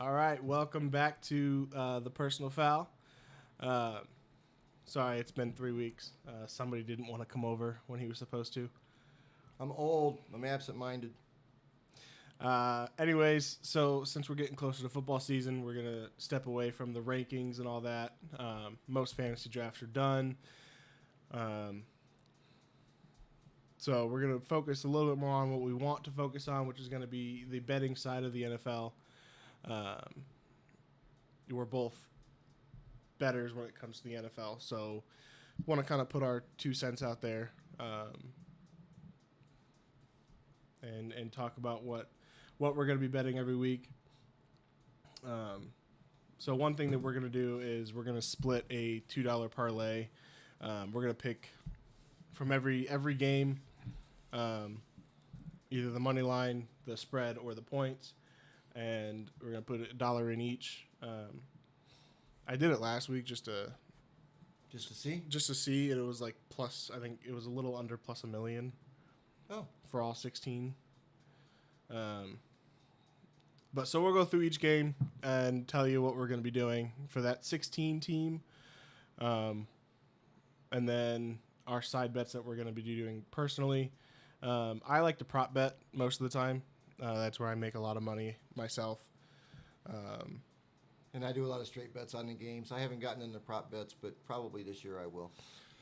All right, welcome back to the personal foul. Sorry, it's been 3 weeks. Somebody didn't want to come over when he was supposed to. I'm old. I'm absent-minded. Anyways, so since we're getting closer to football season, we're gonna step away from the rankings and all that. Most fantasy drafts are done. So we're gonna focus a little bit more on what we want to focus on, which is gonna be the betting side of the NFL. We're both bettors when it comes to the NFL, so want to kind of put our 2 cents out there, and talk about what we're going to be betting every week. So one thing that we're going to do is we're going to split a $2 parlay. We're going to pick from every game, either the money line, the spread, or the points, and we're going to put $1 in each. I did it last week just to see, and it was like plus. I think it was a little under plus $1 million. Oh, for all 16. But so we'll go through each game and tell you what we're going to be doing for that 16 team, and then our side bets that we're going to be doing personally. I like to prop bet most of the time. That's where I make a lot of money myself. and I do a lot of straight bets on the games. I haven't gotten into prop bets, but probably this year I will.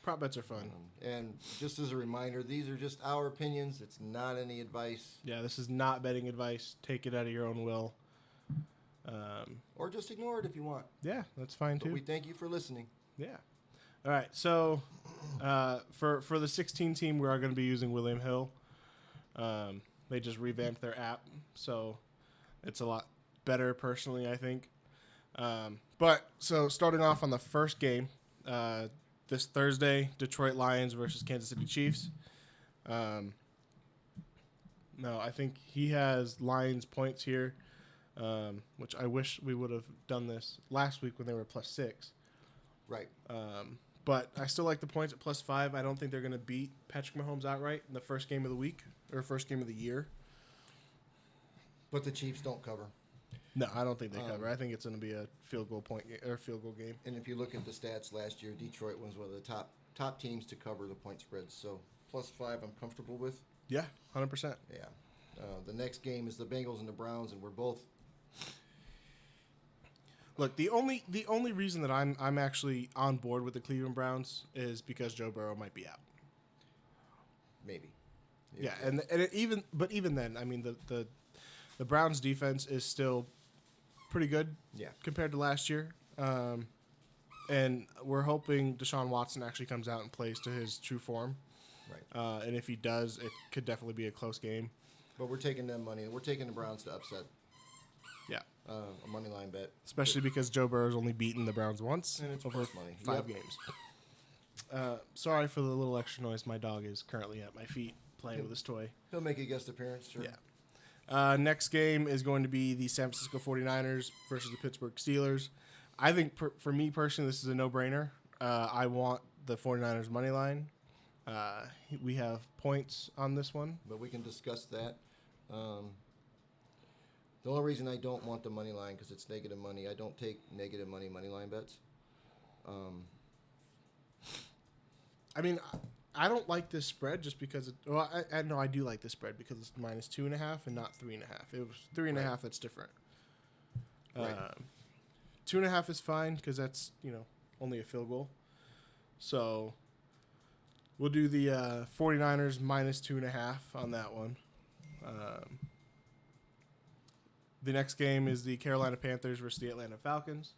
Prop bets are fun. And just as a reminder, these are just our opinions. It's not any advice. Yeah, this is not betting advice. Take it out of your own will. Or just ignore it if you want. Yeah, that's fine But too. we thank you for listening. Yeah. All right. So for the 16 team, we are going to be using William Hill. They just revamped their app, so it's a lot better personally, I think. But so starting off on the first game, this Thursday, Detroit Lions versus Kansas City Chiefs. No, I think he has Lions points here, which I wish we would have done this last week when they were +6. Right. But I still like the points at +5. I don't think they're going to beat Patrick Mahomes outright in the first game of the week or first game of the year. But the Chiefs don't cover. No, I don't think they cover. I think it's going to be a field goal game. And if you look at the stats last year, Detroit was one of the top teams to cover the point spreads. So +5, I'm comfortable with. Yeah, 100%. Yeah. The next game is the Bengals and the Browns, and we're both. Look, the only reason that I'm actually on board with the Cleveland Browns is because Joe Burrow might be out. Maybe. Yeah, and even then, I mean the Browns defense is still pretty good. Yeah. Compared to last year. And we're hoping Deshaun Watson actually comes out and plays to his true form. Right. And if he does, it could definitely be a close game. But we're taking them money. We're taking the Browns to upset. Yeah. A money line bet. Especially because Joe Burrow's only beaten the Browns once And it's over plus money. 5 games. Sorry for the little extra noise. My dog is currently at my feet playing with his toy. He'll make a guest appearance, sure. Yeah. Next game is going to be the San Francisco 49ers versus the Pittsburgh Steelers. I think for me personally, this is a no-brainer. I want the 49ers money line. We have points on this one. But we can discuss that. The only reason I don't want the money line because it's negative money. I don't take negative money line bets. I mean, I don't like this spread just because I do like this spread because it's -2.5 and not 3.5. It was 3.5. That's different. Right. 2.5 is fine because that's only a field goal. So we'll do the 49ers -2.5 on that one. The next game is the Carolina Panthers versus the Atlanta Falcons.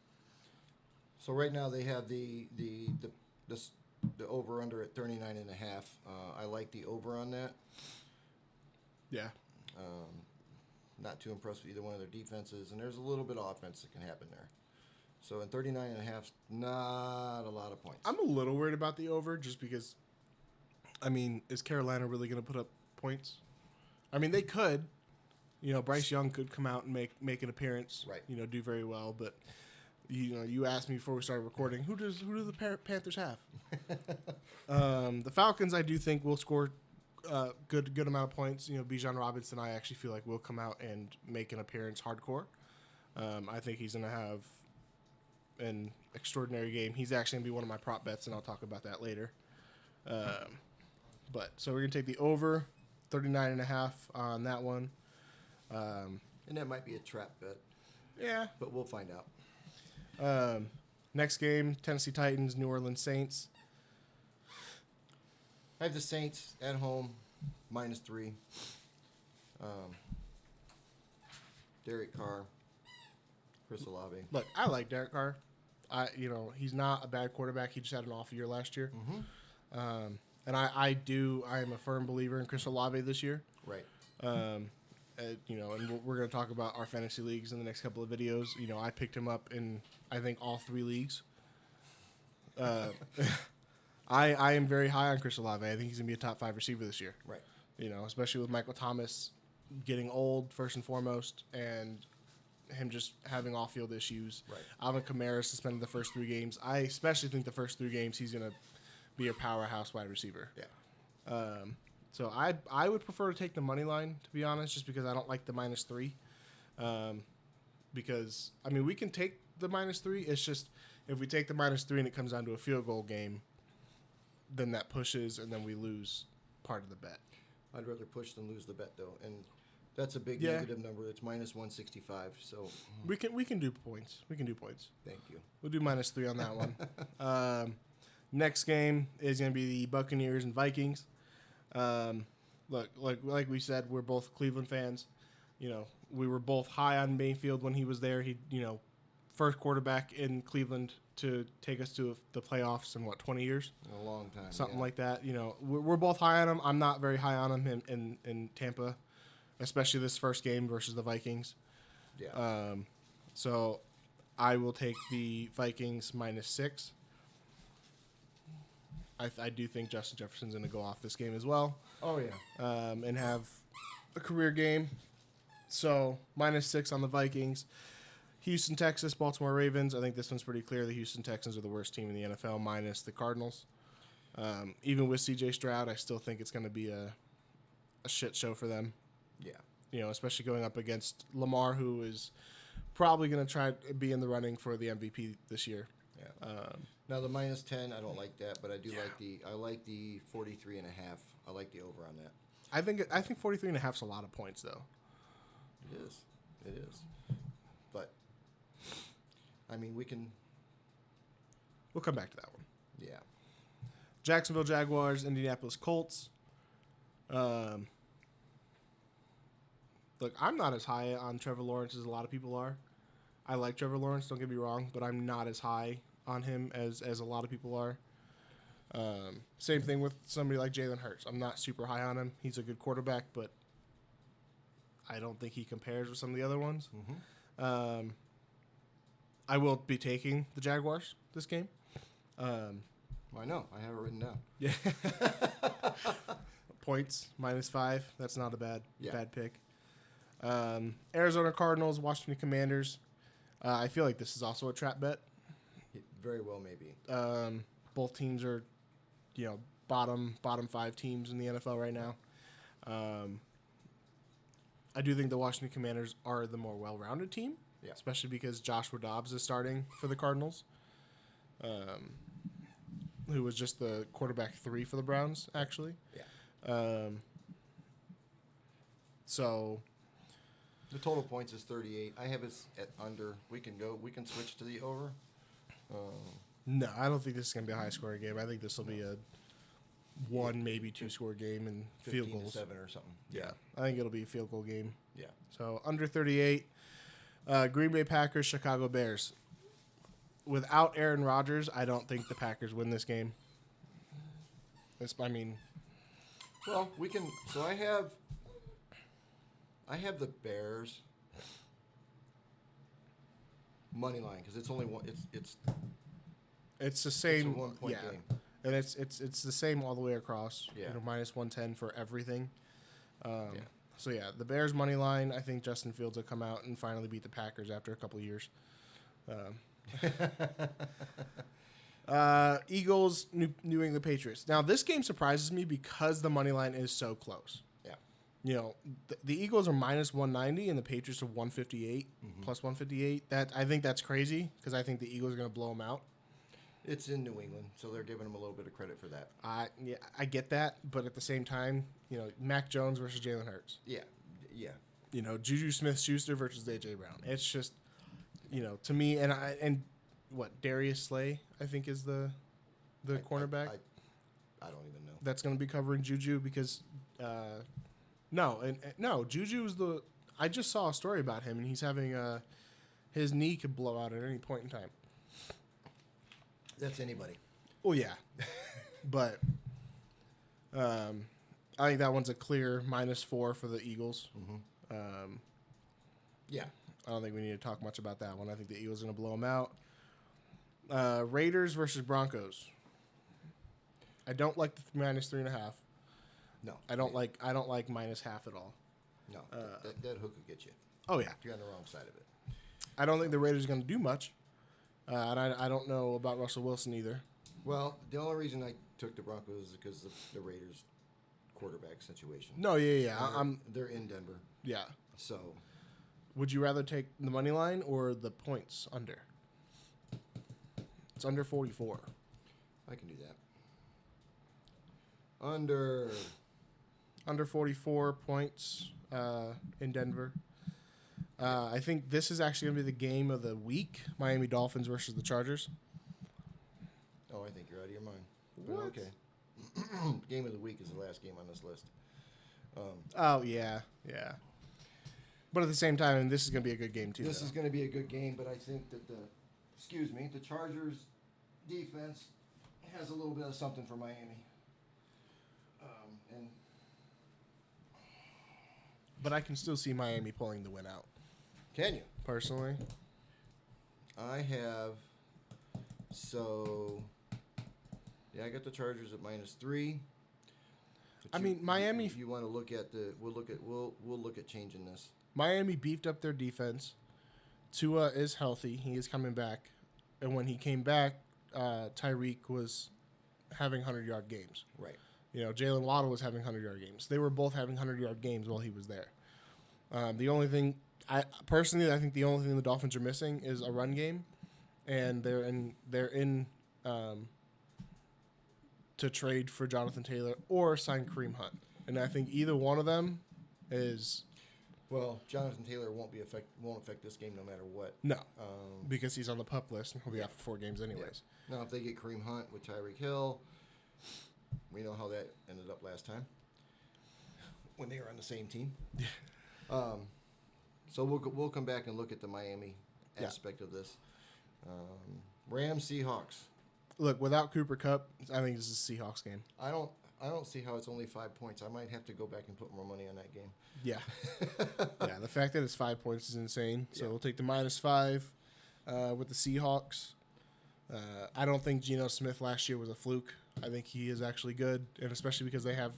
So right now they have the over under at 39.5. I like the over on that. Yeah. Not too impressed with either one of their defenses, and there's a little bit of offense that can happen there. So in 39.5, not a lot of points. I'm a little worried about the over just because, I mean, is Carolina really going to put up points? I mean, they could. Bryce Young could come out and make an appearance. Right. Do very well, but you asked me before we started recording, who do the Panthers have? The Falcons, I do think will score good amount of points. Bijan Robinson, I actually feel like will come out and make an appearance hardcore. I think he's going to have an extraordinary game. He's actually going to be one of my prop bets, and I'll talk about that later. So we're going to take the over 39.5 on that one. And that might be a trap bet. Yeah. But we'll find out. Next game, Tennessee Titans, New Orleans Saints. I have the Saints at home, -3. Derek Carr, Chris Olave. Look, I like Derek Carr. He's not a bad quarterback. He just had an off year last year. Mm-hmm. And I am a firm believer in Chris Olave this year. Right. And we're going to talk about our fantasy leagues in the next couple of videos. I picked him up in, I think, all 3 leagues. I am very high on Chris Olave. I think he's going to be a top 5 receiver this year. Right. Especially with Michael Thomas getting old, first and foremost, and him just having off-field issues. Right. Alvin Kamara suspended the first 3 games. I especially think the first 3 games he's going to be a powerhouse wide receiver. Yeah. So I would prefer to take the money line, to be honest, just because I don't like the -3. Because, we can take the -3. It's just if we take the -3 and it comes down to a field goal game, then that pushes and then we lose part of the bet. I'd rather push than lose the bet, though. And that's a big Yeah. negative number. It's -165. So We can do points. We can do points. thank you. We'll do -3 on that one. Next game is going to be the Buccaneers and Vikings. Look, like we said, we're both Cleveland fans. We were both high on Mayfield when he was there. He, first quarterback in Cleveland to take us to the playoffs in 20 years? In a long time. Something yeah. like that. We're both high on him. I'm not very high on him in Tampa, especially this first game versus the Vikings. Yeah. So I will take the Vikings -6. I do think Justin Jefferson's going to go off this game as well. Oh, yeah. And have a career game. So -6 on the Vikings. Houston, Texas, Baltimore Ravens. I think this one's pretty clear. The Houston Texans are the worst team in the NFL, minus the Cardinals. Even with C.J. Stroud, I still think it's going to be a shit show for them. Yeah. Especially going up against Lamar, who is probably going to try to be in the running for the MVP this year. Yeah. Now the -10, I don't like that, but I do like the 43.5. I like the over on that. I think 43.5 is a lot of points, though. It is. But We'll come back to that one. Yeah. Jacksonville Jaguars, Indianapolis Colts. Look, I'm not as high on Trevor Lawrence as a lot of people are. I like Trevor Lawrence, don't get me wrong, but I'm not as high on him as a lot of people are. Same thing with somebody like Jalen Hurts. I'm not super high on him. He's a good quarterback, but I don't think he compares with some of the other ones. Mm-hmm. I will be taking the Jaguars this game. I know. I have it written down. Yeah. Points, -5. That's not a bad pick. Arizona Cardinals, Washington Commanders. I feel like this is also a trap bet. It very well may be. Both teams are, bottom 5 teams in the NFL right now. I do think the Washington Commanders are the more well-rounded team, especially because Joshua Dobbs is starting for the Cardinals, who was just the quarterback 3 for the Browns, actually. Yeah. So the total points is 38. I have it at under. We can switch to the over. No, I don't think this is going to be a high-scoring game. I think this will be a 1, maybe 2-score game and field goals. 7 or something. Yeah, I think it'll be a field goal game. Yeah. So under 38. Green Bay Packers, Chicago Bears. Without Aaron Rodgers, I don't think the Packers win this game. Well, we can. So I have the Bears money line because it's only one. It's the same. It's a 1-point game. And it's the same all the way across. Yeah. -110 for everything. So the Bears money line. I think Justin Fields will come out and finally beat the Packers after a couple of years. Eagles, New England Patriots. Now this game surprises me because the money line is so close. Yeah. You know, the Eagles are minus 190 and the Patriots are 158, plus 158. I think that's crazy because I think the Eagles are going to blow them out. It's in New England, so they're giving them a little bit of credit for that. Yeah, I get that, but at the same time, you know, Mac Jones versus Jalen Hurts. Yeah. You know, Juju Smith-Schuster versus A.J. Brown. It's just, you know, to me, and what, Darius Slay, I think, is the cornerback. I don't even know. That's going to be covering Juju because, no, Juju is I just saw a story about him, and he's having his knee could blow out at any point in time. That's anybody. Oh, yeah. But I think that one's a clear -4 for the Eagles. Yeah. I don't think we need to talk much about that one. I think the Eagles are going to blow them out. Raiders versus Broncos. I don't like the -3.5. No. I don't like -0.5 at all. No. That hook will get you. Oh, yeah. You're on the wrong side of it. I don't think the Raiders are going to do much. And I don't know about Russell Wilson either. Well, the only reason I took the Broncos is because of the Raiders quarterback situation. No, yeah. They're in Denver. Yeah. So, would you rather take the money line or the points under? It's under 44. I can do that. Under 44 points in Denver. I think this is actually going to be the game of the week. Miami Dolphins versus the Chargers. Oh, I think you're out of your mind. What? But okay. Game of the week is the last game on this list. Oh, yeah. But at the same time, this is going to be a good game, too. This is going to be a good game, but I think that the Chargers defense has a little bit of something for Miami. But I can still see Miami pulling the win out. Can you? Personally. I have. So, yeah, I got the Chargers at -3. I mean, Miami. If you want to look at we'll look at changing this. Miami beefed up their defense. Tua is healthy. He is coming back. And when he came back, Tyreek was having 100-yard games. Right. You know, Jalen Waddle was having 100-yard games. They were both having 100-yard games while he was there. The only thing, I think the only thing the Dolphins are missing is a run game, and they're in to trade for Jonathan Taylor or sign Kareem Hunt. And I think either one of them is. Well, Jonathan Taylor won't affect this game no matter what. No, because he's on the PUP list and he'll be out for 4 games anyways. Yeah. Now, if they get Kareem Hunt with Tyreek Hill, we know how that ended up last time when they were on the same team. So we'll come back and look at the Miami aspect of this. Rams Seahawks. Look, without Cooper Kupp, I think this is a Seahawks game. I don't see how it's only 5 points. I might have to go back and put more money on that game. Yeah. Yeah, the fact that it's 5 points is insane. So we'll take the -5 with the Seahawks. I don't think Geno Smith last year was a fluke. I think he is actually good, and especially because they have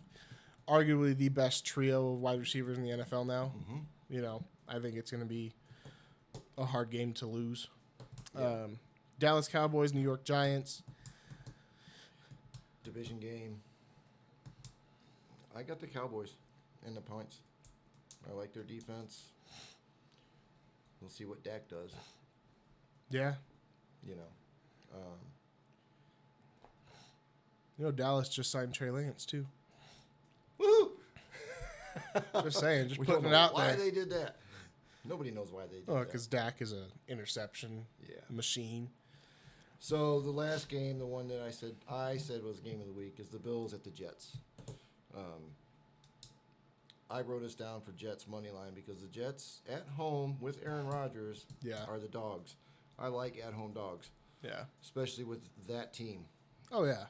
arguably the best trio of wide receivers in the NFL now. Mm-hmm. You know, I think it's going to be a hard game to lose. Yeah. Dallas Cowboys, New York Giants. Division game. I got the Cowboys and the points. I like their defense. We'll see what Dak does. Yeah. You know. You know, Dallas just signed Trey Lance, too. Woohoo! Just saying, just We putting don't it know out why there. they did that. Nobody knows why they did that. Because Dak is an interception machine. So the last game, the one that I said was game of the week, is the Bills at the Jets. I wrote us down for Jets money line because the Jets at home with Aaron Rodgers are the dogs. I like at home dogs. Yeah. Especially with that team. Oh yeah.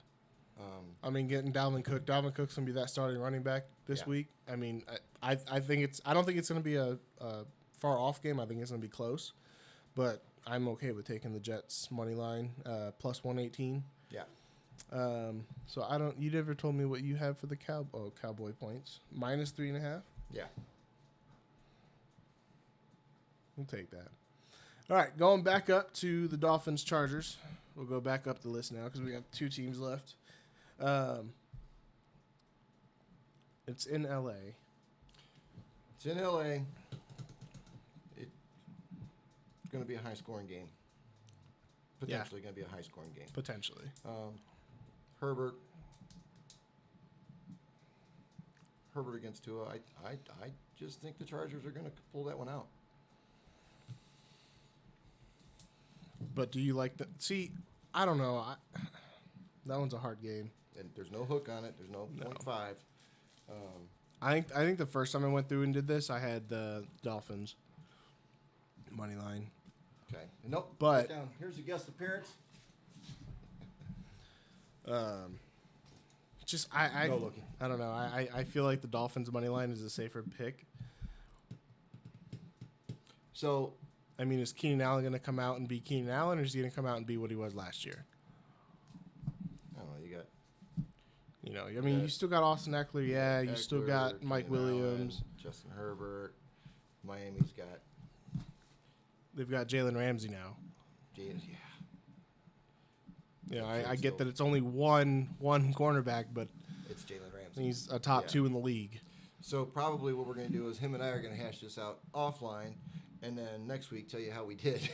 I mean, getting Dalvin Cook. Dalvin Cook's gonna be that starting running back this week. I mean, I think it's. I don't think it's gonna be a far off game. I think it's gonna be close, but I'm okay with taking the Jets money line plus 118. Yeah. So I don't. You never told me what you have for the Cowboy points. -3.5. Yeah. We'll take that. All right, going back up to the Dolphins Chargers. We'll go back up the list now because we have 2 teams left. It's in LA. It's in L.A. It's going to be a high-scoring game. Potentially going to be a high-scoring game. Potentially. Herbert against Tua. I just think the Chargers are going to pull that one out. But do you like the... See, I don't know. That one's a hard game. And there's no hook on it. There's no 0.5. I think the first time I went through and did this, I had the Dolphins money line. Okay. Nope. But down. Here's the guest appearance. Just I don't know. I feel like the Dolphins money line is a safer pick. So, I mean, is Keenan Allen going to come out and be Keenan Allen, or is he going to come out and be what he was last year? I don't know. I mean, you still got Austin Eckler. Yeah, you still got Mike Williams, Allen, Justin Herbert. Miami's got. They've got Jalen Ramsey now. I get that it's only one cornerback, but it's Jalen Ramsey. He's a top 2 in the league. So probably what we're going to do is him and I are going to hash this out offline, and then next week tell you how we did.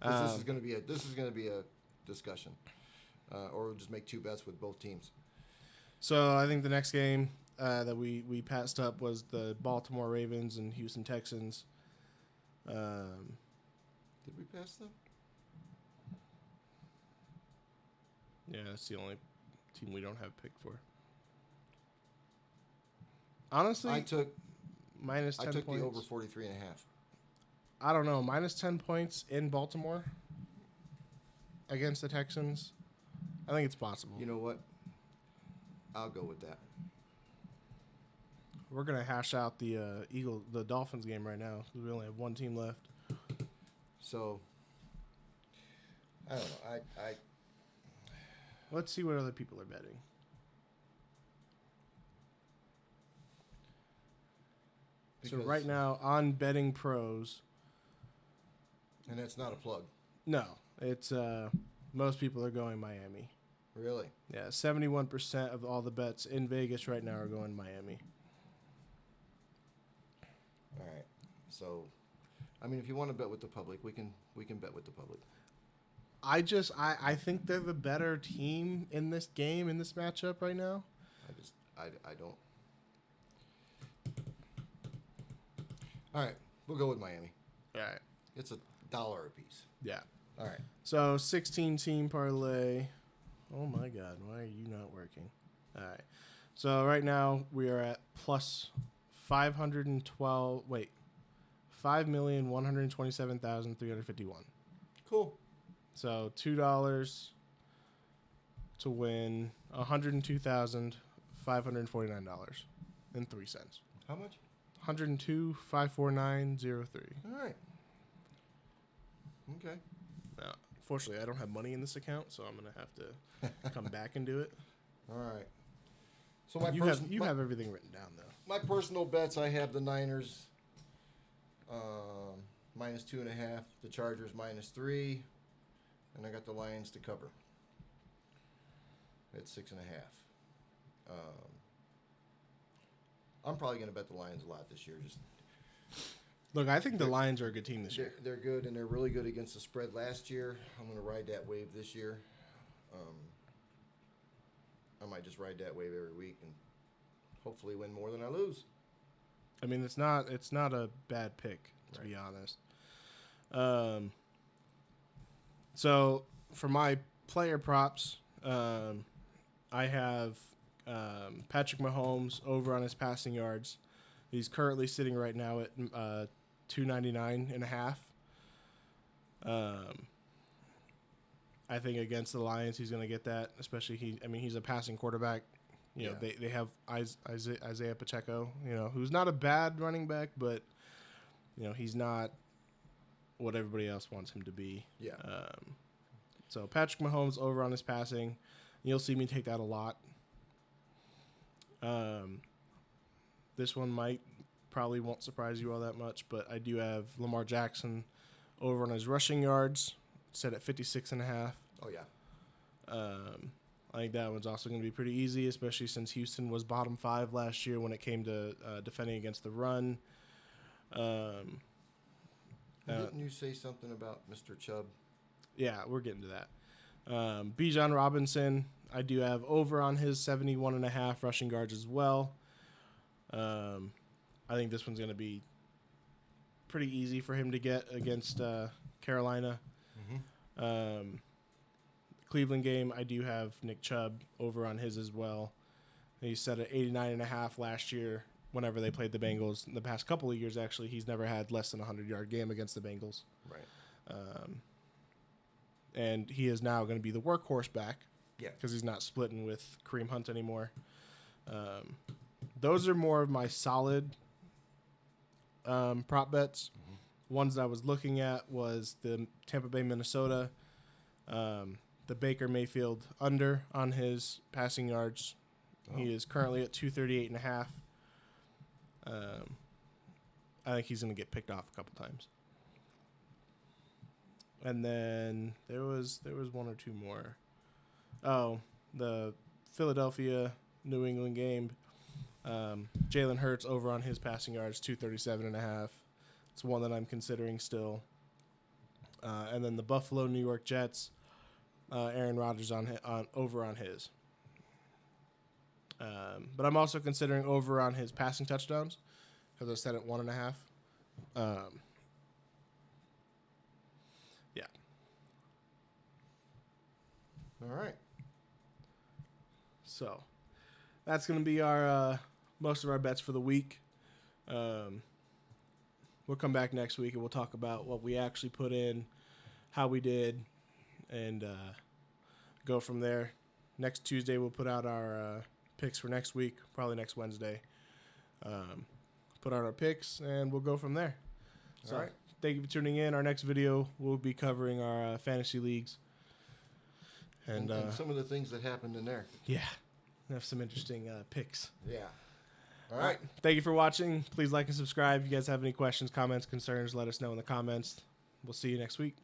This is going to be a discussion, or we'll just make 2 bets with both teams. So I think the next game that we passed up was the Baltimore Ravens and Houston Texans. Did we pass them? Yeah, that's the only team we don't have picked for. Honestly, I took minus 10 points. the over 43.5. I don't know, minus 10 points in Baltimore against the Texans. I think it's possible. You know what? I'll go with that. We're gonna hash out the Dolphins game right now because we only have one team left. So I don't know. I Let's see what other people are betting. So right now on Betting Pros, and that's not a plug. No, it's most people are going Miami. Really? Yeah, 71% of all the bets in Vegas right now are going Miami. All right. So, I mean, if you want to bet with the public, we can bet with the public. I think they're the better team in this game, in this matchup right now. I don't. All right, we'll go with Miami. All right. It's $1 a piece. Yeah. All right. So 16-team parlay. Oh my God, why are you not working? All right. So right now we are at plus 512. Wait, 5,127,351. Cool. So $2 to win $102,549.03. How much? 102,549.03. All right. Okay. Now, fortunately, I don't have money in this account, so I'm gonna have to come back and do it. All right. So you have everything written down though. My personal bets, I have the Niners minus 2.5, the Chargers minus 3, and I got the Lions to cover at 6.5. I'm probably going to bet the Lions a lot this year. Look, I think the Lions are a good team this year. They're good, and they're really good against the spread last year. I'm going to ride that wave this year. I might just ride that wave every week and hopefully win more than I lose. I mean, it's not a bad pick, to be honest. So for my player props, I have Patrick Mahomes over on his passing yards. He's currently sitting right now at 299.5. I think against the Lions, he's going to get that. Especially he's a passing quarterback. You know, they have Isaiah Pacheco, who's not a bad running back, but he's not what everybody else wants him to be. Yeah. So Patrick Mahomes over on his passing. You'll see me take that a lot. This one probably won't surprise you all that much, but I do have Lamar Jackson over on his rushing yards, set at 56.5. Oh, yeah. I think that one's also going to be pretty easy, especially since Houston was bottom 5 last year when it came to defending against the run. Didn't you say something about Mr. Chubb? Yeah, we're getting to that. Bijan Robinson, I do have over on his 71.5 rushing yards as well. I think this one's going to be pretty easy for him to get against Carolina. Mm-hmm. Cleveland game, I do have Nick Chubb over on his as well. He set at 89.5 last year whenever they played the Bengals. In the past couple of years, actually, he's never had less than a 100-yard game against the Bengals. Right. And he is now going to be the workhorse back. Yeah. Because he's not splitting with Kareem Hunt anymore. Those are more of my solid prop bets. Mm-hmm. Ones that I was looking at was the Tampa Bay, Minnesota. The Baker Mayfield under on his passing yards. Oh. He is currently at 238.5. I think he's going to get picked off a couple times. And then there was one or two more. Oh, the Philadelphia New England game. Jalen Hurts over on his passing yards, 237.5. It's one that I'm considering still. And then the Buffalo New York Jets. Aaron Rodgers on over on his. But I'm also considering over on his passing touchdowns because I set at 1.5. Yeah. All right. So that's going to be our most of our bets for the week. We'll come back next week and we'll talk about what we actually put in, how we did, and go from there. Next Tuesday, we'll put out our picks for next week, probably next Wednesday. Put out our picks, and we'll go from there. So, all right. Thank you for tuning in. Our next video, we'll be covering our fantasy leagues. And some of the things that happened in there. Yeah. We have some interesting picks. Yeah. All right. Thank you for watching. Please like and subscribe. If you guys have any questions, comments, concerns, let us know in the comments. We'll see you next week.